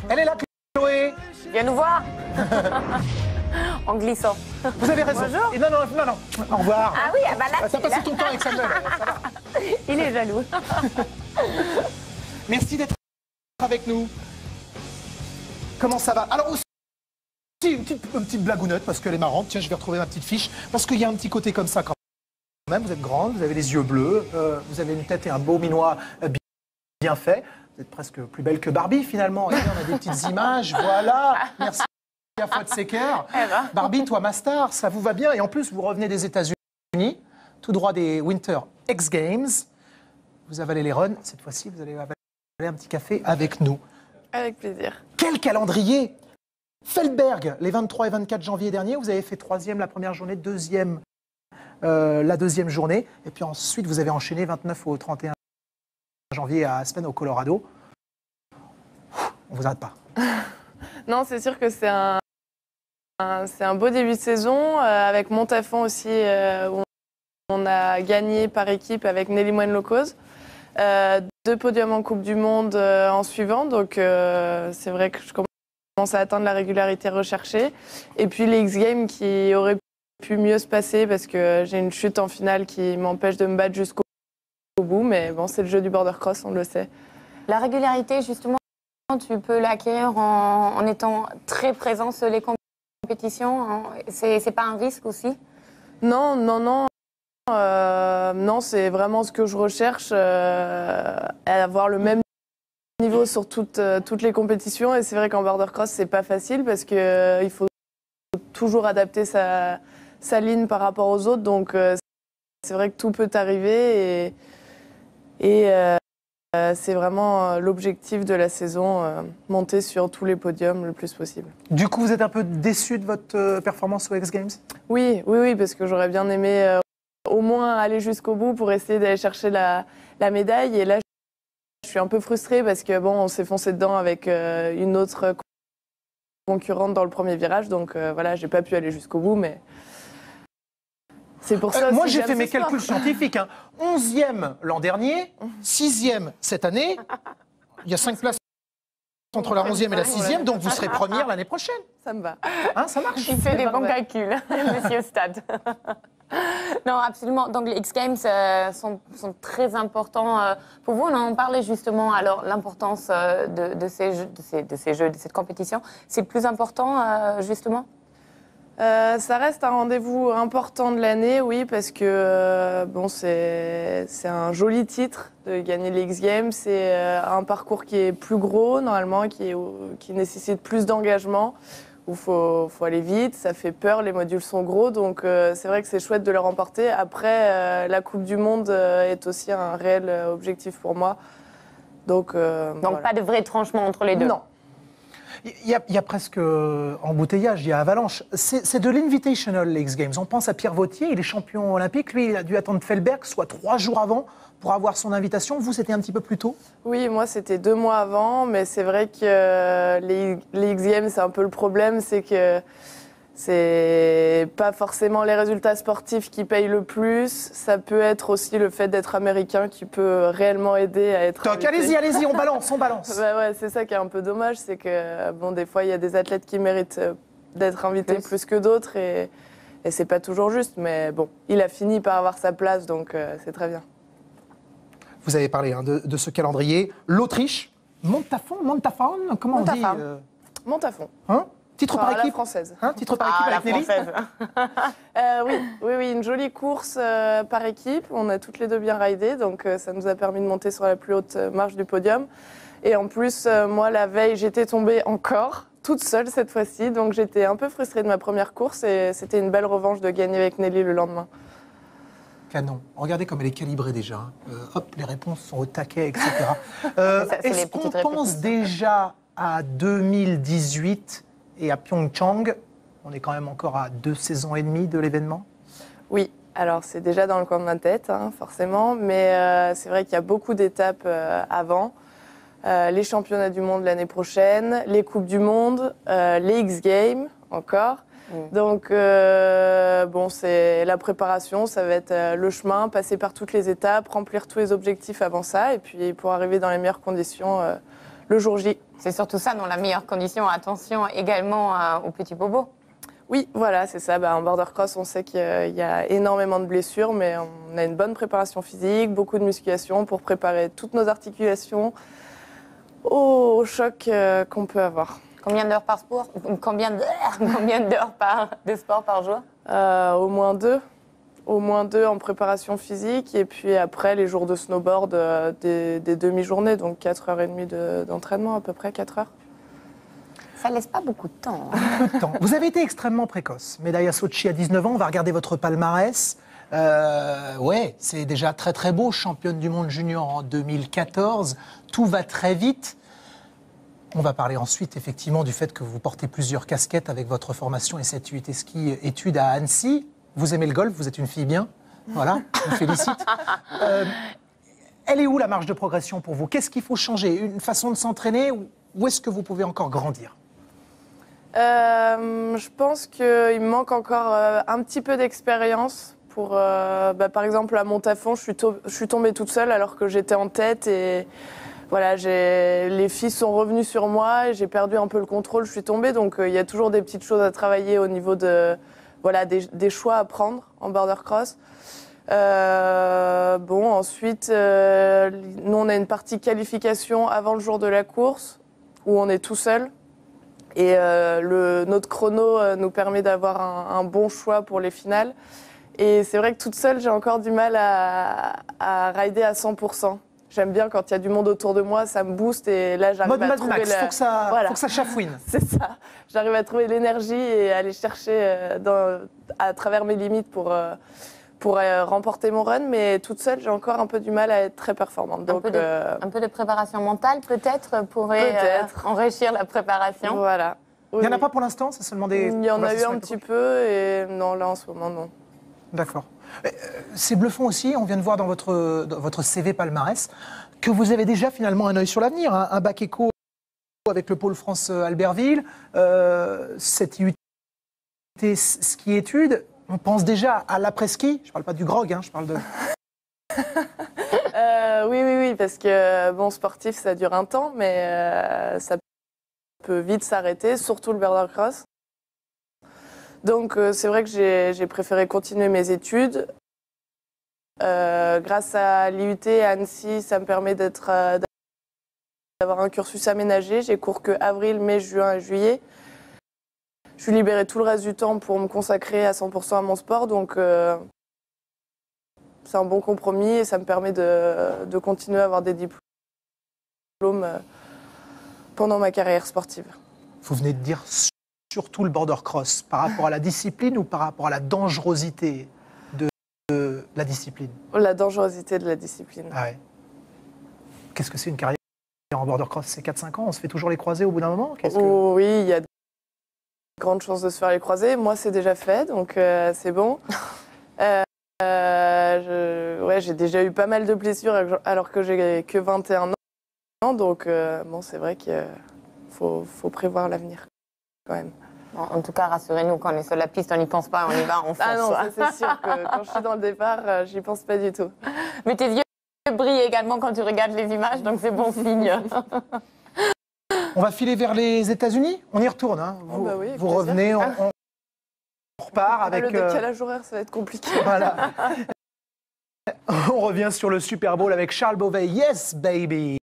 Elle est là, Chloé. Viens nous voir. En glissant. Vous avez raison. Bonjour. Et non. Au revoir. Ah oui, ah bah là, T'as passé ton temps avec Samuel. Ça va. il est jaloux. Merci d'être avec nous. Comment ça va? Alors aussi, une petite blagounette parce qu'elle est marrante. Tiens, je vais retrouver ma petite fiche. Parce qu'il y a un petit côté comme ça quand même. Vous êtes grande, vous avez les yeux bleus, vous avez une tête et un beau minois bien fait. Vous êtes presque plus belle que Barbie finalement. Regardez, on a des petites images. Voilà. Merci à Fouad Seker. Barbie, toi, ma star, ça vous va bien. Et en plus, vous revenez des États-Unis, tout droit des Winter X Games. Vous avalez les runs. Cette fois-ci, vous allez avaler un petit café avec nous. Avec plaisir. Quel calendrier! Feldberg, les 23 et 24 janvier dernier, vous avez fait 3e la première journée, 2e la 2e journée. Et puis ensuite, vous avez enchaîné 29 au 31 janvier à Aspen, au Colorado. On vous arrête pas. Non, c'est sûr que c'est un beau début de saison. Avec Montafon aussi, où on a gagné par équipe avec Nelly Moine-Locose. 2 podiums en Coupe du Monde en suivant. Donc c'est vrai que je commence à atteindre la régularité recherchée. Et puis les X-Games qui auraient pu mieux se passer parce que j'ai une chute en finale qui m'empêche de me battre jusqu'au bout. Mais bon, c'est le jeu du border cross, on le sait. La régularité, justement, tu peux l'acquérir en étant très présent sur les compétitions. C'est pas un risque aussi? Non. Non, c'est vraiment ce que je recherche, avoir le même niveau sur toutes les compétitions. Et c'est vrai qu'en border cross, c'est pas facile parce que il faut toujours adapter sa ligne par rapport aux autres. Donc c'est vrai que tout peut arriver et c'est vraiment l'objectif de la saison, monter sur tous les podiums le plus possible. Du coup, vous êtes un peu déçu de votre performance aux X Games? Oui, parce que j'aurais bien aimé au moins aller jusqu'au bout pour essayer d'aller chercher la médaille. Et là, je suis un peu frustrée parce que bon, on s'est foncé dedans avec une autre concurrente dans le premier virage. Donc voilà, j'ai pas pu aller jusqu'au bout, mais c'est pour ça. Moi, aussi j'ai que fait j'aime mes ce sport. calculs scientifiques. 11e l'an dernier, 6e cette année. Il y a 5 places entre la 11e et la 6e, donc vous serez première l'année prochaine. Ça me va. Ça marche. Il fait des bons calculs, monsieur Stade. Non, absolument. Donc les X-Games sont très importants pour vous. On en parlait justement. Alors l'importance de ces jeux, de cette compétition, c'est plus important justement? Ça reste un rendez-vous important de l'année, oui, parce que bon, c'est un joli titre de gagner les X-Games. C'est un parcours qui est plus gros, normalement, qui nécessite plus d'engagement, où il faut aller vite, ça fait peur, les modules sont gros, donc c'est vrai que c'est chouette de le remporter. Après, la Coupe du Monde est aussi un réel objectif pour moi. Donc voilà. Pas de vrai tranchement entre les deux? Non. Il y a presque embouteillage, il y a avalanche. C'est de l'invitational, les X-Games. On pense à Pierre Vautier, il est champion olympique. Lui, il a dû attendre Feldberg, soit 3 jours avant, pour avoir son invitation. Vous, c'était un petit peu plus tôt? Oui, moi, c'était 2 mois avant, mais c'est vrai que les X-Games, c'est un peu le problème, c'est que c'est pas forcément les résultats sportifs qui payent le plus. Ça peut être aussi le fait d'être américain qui peut réellement aider à être Toc, invité. allez-y, on balance. Bah ouais, c'est ça qui est un peu dommage, c'est que bon, des fois, il y a des athlètes qui méritent d'être invités plus que d'autres et c'est pas toujours juste. Mais bon, il a fini par avoir sa place, donc c'est très bien. Vous avez parlé de ce calendrier. L'Autriche, Montafon, comment on dit Montafon. Titre par équipe La française. Titre par équipe avec Nelly Oui, une jolie course par équipe. On a toutes les deux bien ridé, donc ça nous a permis de monter sur la plus haute marche du podium. Et en plus, moi, la veille, j'étais tombée encore, toute seule cette fois-ci, donc j'étais un peu frustrée de ma première course et c'était une belle revanche de gagner avec Nelly le lendemain. Canon. Regardez comme elle est calibrée déjà. Hop, les réponses sont au taquet, etc. Est-ce qu'on pense déjà à 2018 et à Pyeongchang? On est quand même encore à 2 saisons et demie de l'événement. Oui, alors c'est déjà dans le coin de ma tête, forcément, mais c'est vrai qu'il y a beaucoup d'étapes avant. Les championnats du monde l'année prochaine, les Coupes du Monde, les X-Games encore. Donc, bon, c'est la préparation, ça va être le chemin, passer par toutes les étapes, remplir tous les objectifs avant ça, et puis pour arriver dans les meilleures conditions le jour J. C'est surtout ça, dans la meilleure condition. Attention également aux petits bobos. Oui, voilà, c'est ça. En border cross, on sait qu'il y a énormément de blessures, mais on a une bonne préparation physique, beaucoup de musculation pour préparer toutes nos articulations au choc qu'on peut avoir. Combien d'heures par sport? Combien d'heures de sport par jour? Au moins 2. Au moins 2 en préparation physique. Et puis après, les jours de snowboard, des demi-journées. Donc 4h30 d'entraînement, à peu près 4 heures. Ça laisse pas beaucoup de temps. Hein. Peu de temps. Vous avez été extrêmement précoce. Médaille à Sochi à 19 ans. On va regarder votre palmarès. Ouais, c'est déjà très très beau. Championne du monde junior en 2014. Tout va très vite. On va parler ensuite effectivement du fait que vous portez plusieurs casquettes avec votre formation et cette UT Ski études à Annecy. Vous aimez le golf, vous êtes une fille bien. Voilà, je vous félicite. Elle est où la marge de progression pour vous? Qu'est-ce qu'il faut changer? Une façon de s'entraîner? Où est-ce que vous pouvez encore grandir? Je pense qu'il me manque encore un petit peu d'expérience. Par exemple, à Montafon, je suis tombée toute seule alors que j'étais en tête et voilà, les filles sont revenues sur moi et j'ai perdu un peu le contrôle, je suis tombée. Donc il y a toujours des petites choses à travailler au niveau des choix à prendre en border cross. Ensuite, nous on a une partie qualification avant le jour de la course où on est tout seul. Et notre chrono nous permet d'avoir un bon choix pour les finales. Et c'est vrai que toute seule, j'ai encore du mal à rider à 100%. J'aime bien quand il y a du monde autour de moi, ça me booste et là j'arrive à trouver Max, faut que ça chafouine. C'est ça. J'arrive à trouver l'énergie et à aller chercher à travers mes limites pour remporter mon run. Mais toute seule, j'ai encore un peu du mal à être très performante. Donc, un peu de préparation mentale peut-être pourrait enrichir la préparation. Voilà. Il n'y en a pas pour l'instant, c'est seulement des... Il y en a eu un petit peu et non, là en ce moment, non. D'accord. C'est bluffant aussi, on vient de voir dans votre CV palmarès que vous avez déjà finalement un œil sur l'avenir. Hein. Un bac éco avec le pôle France Albertville, cette IUT ski études, on pense déjà à l'après-ski. Je ne parle pas du grog, hein, je parle de... Oui, parce que sportif, ça dure un temps, mais ça peut vite s'arrêter, surtout le border cross. Donc c'est vrai que j'ai préféré continuer mes études. Grâce à l'IUT à Annecy, ça me permet d'avoir un cursus aménagé. J'ai cours que avril, mai, juin et juillet. Je suis libérée tout le reste du temps pour me consacrer à 100% à mon sport. Donc c'est un bon compromis et ça me permet de continuer à avoir des diplômes pendant ma carrière sportive. Vous venez de dire surtout le border cross, par rapport à la discipline ou par rapport à la dangerosité de la discipline? La dangerosité de la discipline. Ah ouais. Qu'est-ce que c'est une carrière en border cross? C'est 4-5 ans? On se fait toujours les croisés au bout d'un moment? Oui, il y a de grandes chances de se faire les croisés. Moi, c'est déjà fait, donc c'est bon. J'ai déjà eu pas mal de blessures alors que j'ai que 21 ans. Donc c'est vrai qu'il faut prévoir l'avenir quand même. En tout cas, rassurez-nous, quand on est sur la piste, on n'y pense pas, on y va, on fonce. Ah non, ça, c'est sûr que quand je suis dans le départ, j'y pense pas du tout. Mais tes yeux brillent également quand tu regardes les images, donc c'est bon signe. On va filer vers les États-Unis? On y retourne, hein. Vous revenez, on repart avec... Le décalage horaire, ça va être compliqué. Voilà. On revient sur le Super Bowl avec Charles Beauvais. Yes, baby!